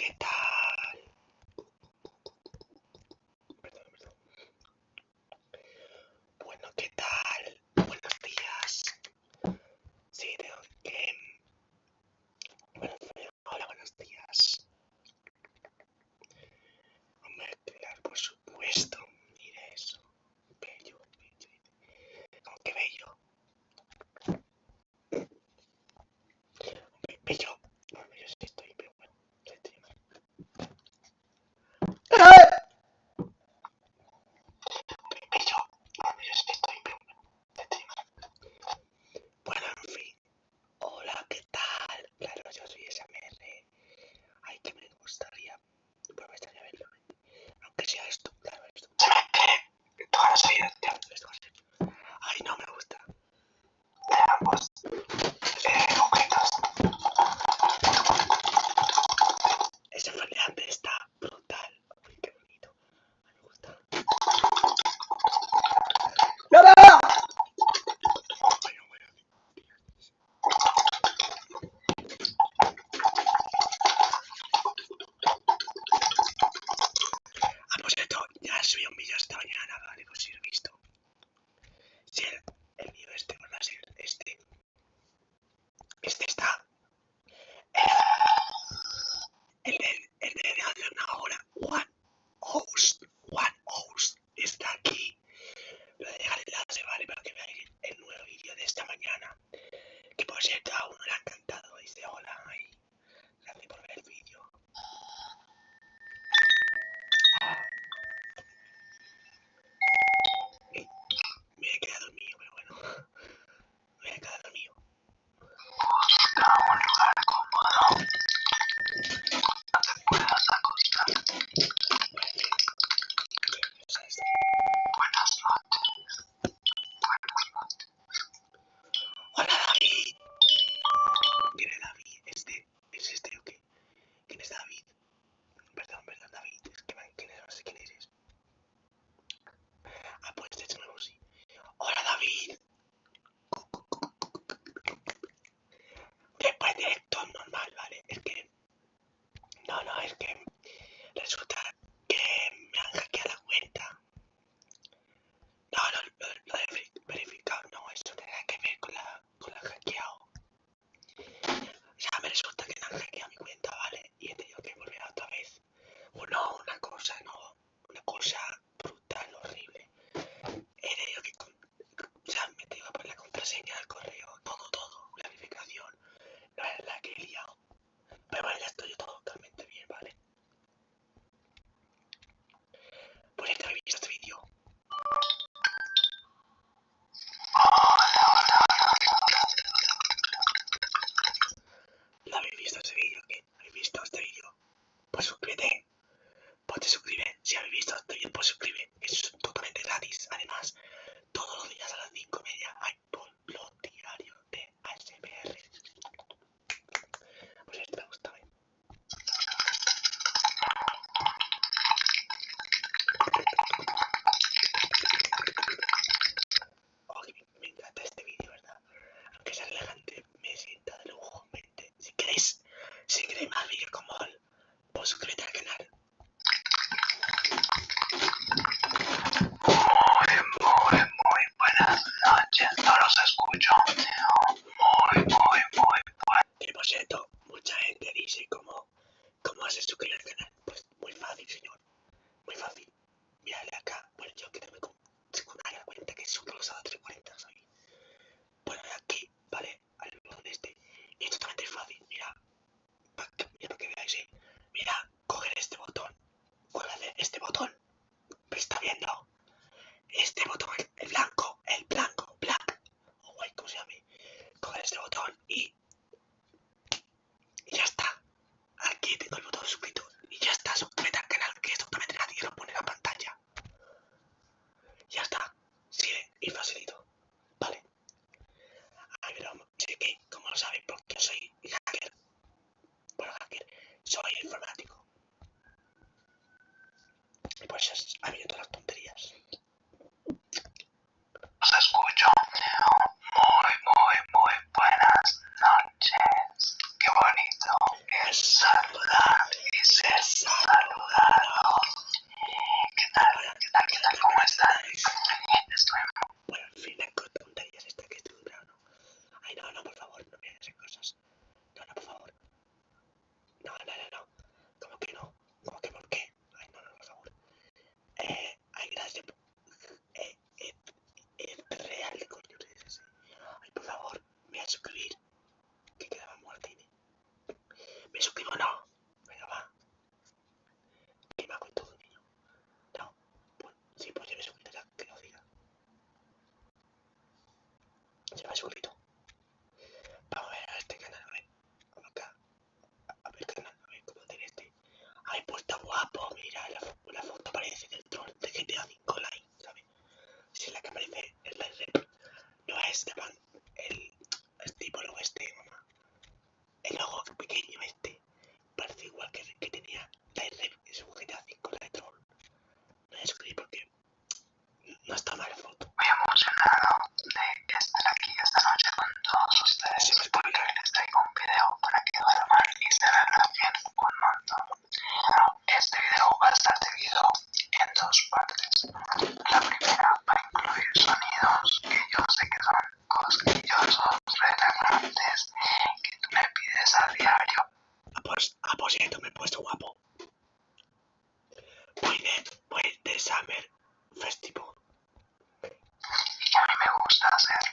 ¿qué tal? Perdón. Bueno, ¿qué tal? Buenos días. Sí, tengo que... Bueno, hola, buenos días. Hombre, claro, por supuesto. Mire eso. Bello. ¿Cómo que bello? Bello. Bueno, yo sí estoy, pero bueno. Estoy mal. Bello. Bueno, yo sí estoy, pero bueno. Estoy mal. Bueno, en fin. Hola, ¿qué tal? Claro, yo soy SMR. Ay, que me gustaría. Pues me gustaría verlo. Aunque sea esto, claro, esto. Se ve que todas las salidas de esto va a ser. Ay, no me gusta. De ambos objetos. Ese foliante está brutal. Uy, qué bonito. A mí me gusta. ¡No! Bueno. Ah, por cierto, ya subí un vídeo esta mañana, vale, pues si lo he visto. Si el vídeo este va a ser este. Este está. El de hace una hora. One host está aquí. Lo de dejar el enlace, vale, para que veáis el nuevo vídeo de esta mañana. Que por cierto a uno le ha encantado. Dice hola y gracias por ver el vídeo. Me he quedado dormido, pero bueno. Me he quedado dormido. Busca un lugar cómodo. No te puedas acostar. Buenas noches. Hola David. ¿Quién es David? ¿Es este o qué? ¿Quién es David? Perdón, David. Es que ¿quién es? No sé quién eres. Ah, pues de nuevo sí. Hola David. Después de esto normal, ¿vale? Es que... No, es que resulta que me han hackeado la cuenta. No, lo de verificado no, eso tendrá que ver con la hackeado. O sea, me resulta que me han hackeado mi cuenta, ¿vale? Y he tenido que volver otra vez. No, una cosa brutal, horrible. He tenido que, o sea, me he tenido que poner la contraseña del correo, todo, la verificación. No es la que he liado. Pero bueno, ya estoy todo totalmente bien, ¿vale? Pues ya te habéis visto este vídeo. ¿No habéis visto este vídeo? ¿Qué? ¿Habéis visto este vídeo? Pues suscríbete. Pues te suscribe. Si habéis visto este vídeo, pues suscribe. Es totalmente gratis. Además, todos los días a las 5:30 hay los diarios de ASMR. Pues este me gusta, ¿eh? Oh, me encanta este vídeo, ¿verdad? Aunque sea relajante, me sienta de lujo. Si queréis más vídeos como él, pues suscríbete al canal. Muy buenas noches, no los escucho. Muy buenas. Que por cierto, mucha gente dice cómo se suscribe al canal. Pues muy fácil, señor. Muy fácil. Mírale acá. Bueno, yo que tengo secundaria cuenta que es un rosado 340, soy. Bueno, aquí, vale, al botón este. Y es totalmente fácil. Mira, para que veáis, ¿eh? Mira, coger este botón. Coger este botón. ¿Me está viendo? Este botón, el blanco, black. Oh, guay, ¿cómo se llama? Coger este botón y ya está. Aquí tengo el botón suscrito y ya está. Suscríbete al canal, que es totalmente gratis. Lo pone en la pantalla. Ya está. Sigue y facilito. Vale. Ay, pero sé que, como lo sabéis, porque soy hacker. Bueno, hacker. Soy informático. Y pues ha habido todas las tonterías. Os escucho. Muy buenas a suscribir, que quedaba Martínez. ¿Me suscribo o no? Venga, va. ¿Qué me hago en todo, niño? No. Pues, sí, pues ya me suscribirá, que lo diga. Se me ha suscrito. Vamos a ver a este canal, a ver. Vamos acá. A ver canal, a ver cómo tiene este. Ay, pues está guapo, mira, la foto parece del troll de GTA 5 Line, ¿sabes? Si es la que aparece en la rep, no es de man, el tipo logo este, mamá. El logo pequeño este, parece igual que tenía la rep en su GTA 5, la de troll. No es escribí porque no está mal la foto. Muy emocionado de estar aquí esta noche con todos ustedes porque les traigo un video para que duerman y se relajen un montón. Este video va a estar dividido en dos partes. La primera va a incluir sonidos que yo sé que son cosquillosos, relajantes, que tú me pides a diario. Por cierto, me he puesto guapo. Voy de Summer Festival. Y que a mí me gusta hacer.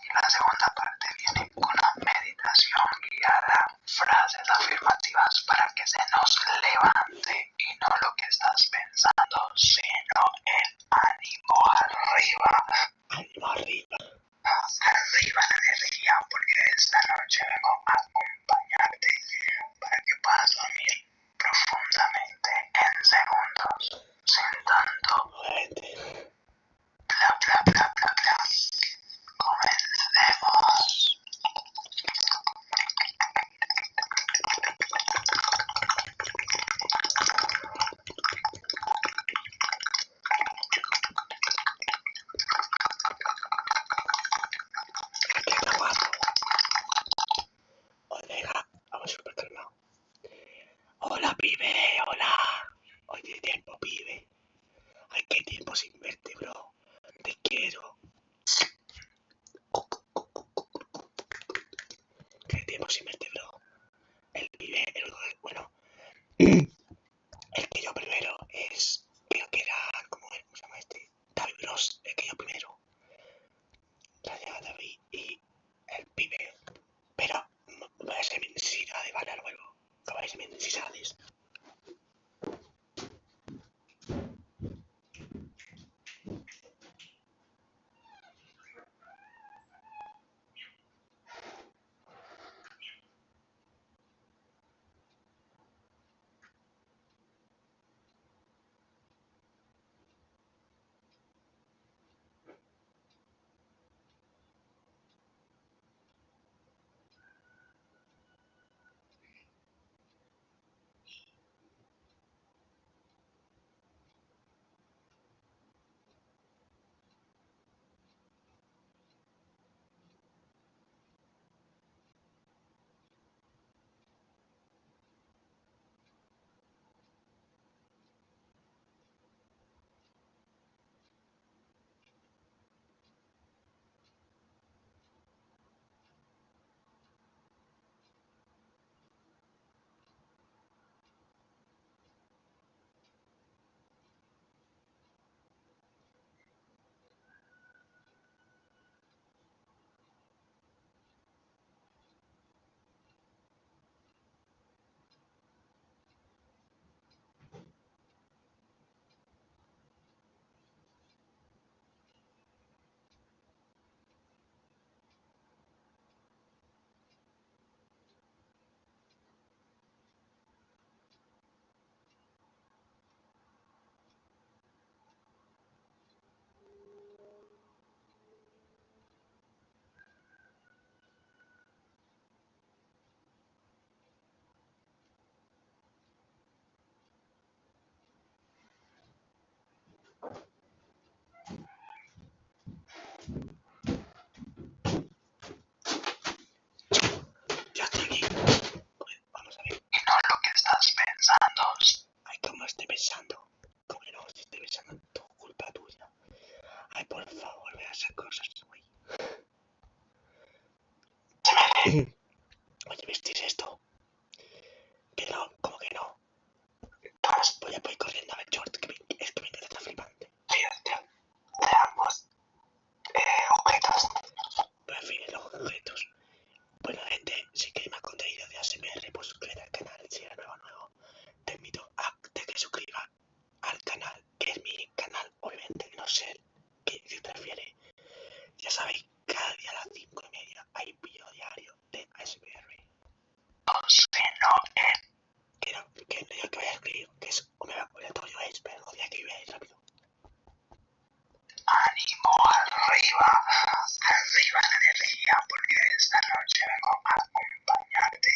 Y la segunda parte viene con una meditación guiada, frases afirmativas para que se nos levante y no lo que estás pensando, sino el ánimo arriba. Ánimo arriba. Arriba la energía, porque esta noche vengo a acompañarte para que puedas dormir profundamente en segundos, sin tanto bla bla bla bla bla. Comencemos. Aquí está guapo. Oiga, vamos súper calmado. Hola, pibe, hola. Hoy de tiempo, pibe. Ay, qué tiempo sin verte, bro. Te quiero. Qué tiempo sin verte, bro. El pibe, bueno, el que yo primero es, creo que era, ¿cómo se llama este? David Bros, el que yo primero. Gracias a David y el pibe. Pero vais a ser necesidades, ¿vale? Luego, que vais a ser necesidades. Ya estoy aquí. Pues, vamos a ver. Y no lo que estás pensando. Ay, ¿cómo estoy pensando? ¿Cómo que no? Si estoy pensando, todo culpa tuya. Ay, por favor, ve a hacer cosas, güey. Oye, ¿vestís esto? Que no, ¿cómo que no? Vamos, voy a ir corriendo a ver short, es que me encanta estar flipante. De ambos objetos. Pues en fin, los objetos. esta noche vengo a acompañarte.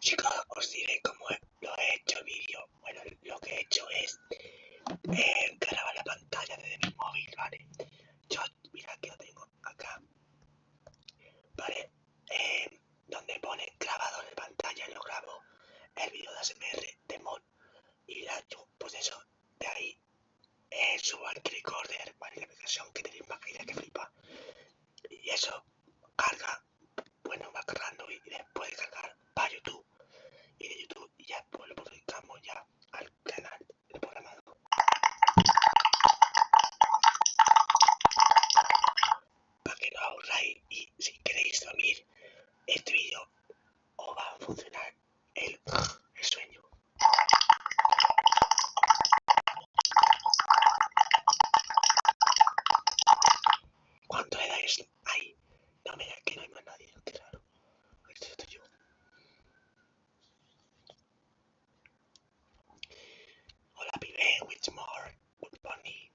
Chicos, os diré cómo lo he hecho el vídeo. Bueno, lo que he hecho es grabar la pantalla desde mi móvil, ¿vale? Yo, mira que lo tengo acá, ¿vale? Donde pone grabado en pantalla, lo grabo el vídeo de ASMR de Mon. Y ya yo, pues eso, de ahí subo al recorder, ¿vale? La aplicación que tenéis más caída que flipa. Y eso carga, bueno, va cargando y después de cargar para YouTube. Y de YouTube y ya pues lo publicamos ya al canal del programado. Para que no ahorráis y si queréis dormir, este vídeo os va a funcionar el sueño. ¿Cuánto le dais ahí? No me digas que no hay más nadie, qué raro. Esto estoy yo. Hola pibe, Whitmore, Good Bunny.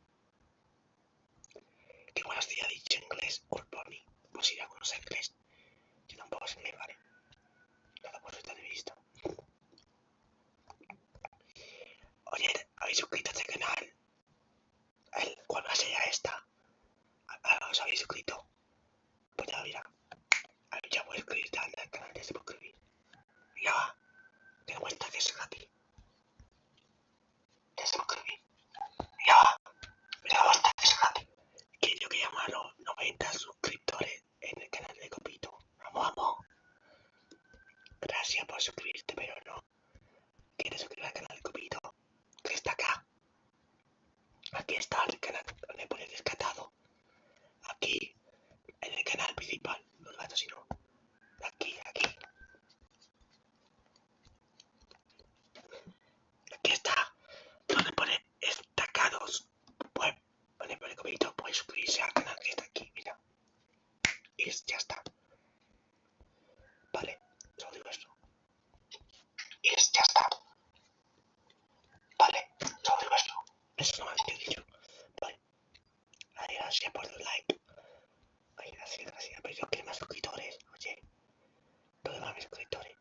¿Qué buenos días ha dicho en inglés? Good Bunny. Pues si alguno sé inglés. Yo tampoco sé inglés, vale. Nada por esta de vista. Oye, ¿habéis suscrito a este canal? ¿Cuál va a ser ya esta? ¿Os habéis suscrito? Pues ya, mira. Ya puedes suscribirte al canal, ya se puede suscribir. Ya va. Te muestra que es gratis. Ya se puede suscribir. Ya va. Me da muestra que es gratis. Que yo que llamo a los 90 suscriptores en el canal de Copito. Vamos, vamos. Gracias por suscribirte, pero no. ¿Quieres suscribir al canal de Copito? Que está acá. Aquí está el canal donde pone descartado. Aquí, en el canal principal. No el gato, sino. Aquí. Aquí está. Donde pone destacados. Pues, donde pone Copito, puedes suscribirse al canal que está aquí. Mira. Y ya está. Vale, solo digo eso. Y ya está. Vale, solo digo eso. Eso es lo más que he dicho. Vale. Ay, gracias por el like. Ay, gracias. Pero yo quiero más suscriptores. Oye, todo más suscriptores.